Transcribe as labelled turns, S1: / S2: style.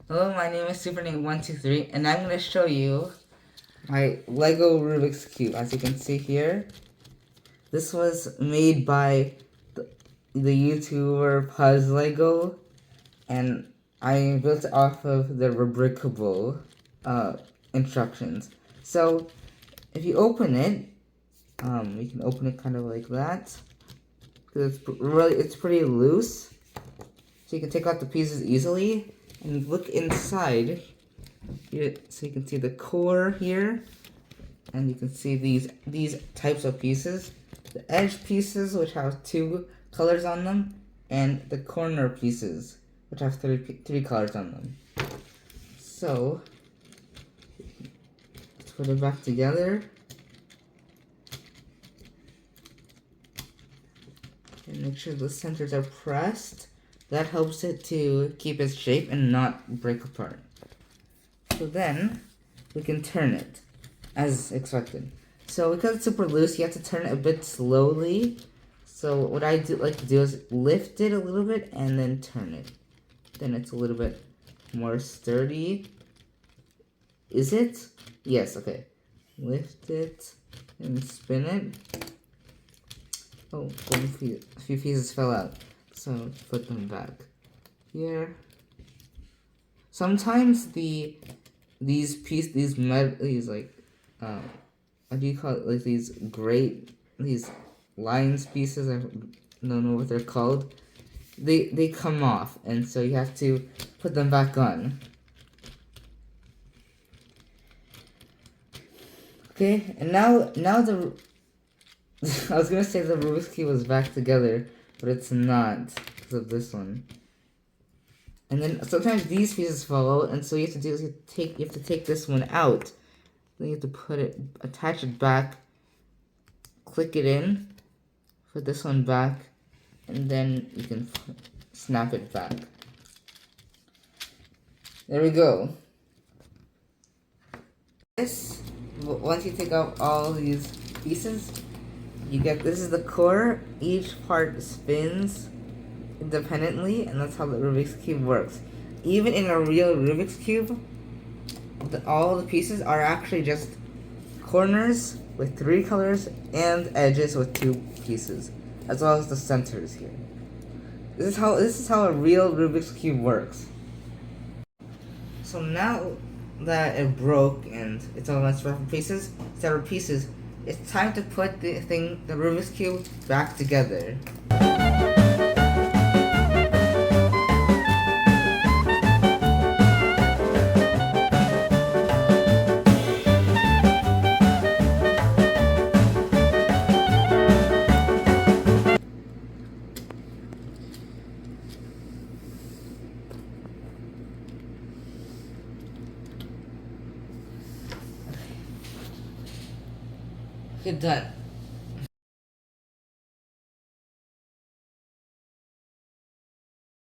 S1: Hello, my name is SuperName123, and I'm going to show you my Lego Rubik's Cube. As you can see here, this was made by the YouTuber PuzzLEGO, and I built it off of the Rubricable instructions. So, if you open it, you can open it kind of like that. It's pretty loose, so you can take out the pieces easily. And look inside here, so you can see the core here, and you can see these types of pieces: the edge pieces, which have 2 colors on them, and the corner pieces, which have three colors on them. So let's put it back together, and make sure the centers are pressed. That helps it to keep its shape and not break apart. So then, we can turn it, as expected. So because it's super loose, you have to turn it a bit slowly. So what I like to do is lift it a little bit and then turn it. Then it's a little bit more sturdy. Is it? Yes, okay. Lift it and spin it. Oh, a few pieces fell out. So put them back here. Sometimes these like what do you call it? Like these lines pieces, I don't know what they're called. They come off, and so you have to put them back on. Okay, and now the I was gonna say the Rubik's Cube was back together, but it's not because of this one. And then sometimes these pieces fall out, and so you have to take this one out. Then you have to attach it back, click it in, put this one back, and then you can snap it back. There we go. Once you take out all these pieces, this is the core. Each part spins independently, and that's how the Rubik's Cube works. Even in a real Rubik's Cube, all the pieces are actually just corners with 3 colors and edges with 2 pieces, as well as the centers here. This is how a real Rubik's Cube works. So now that it broke and it's all separate pieces, it's time to put the Rubik's Cube back together. Good, done.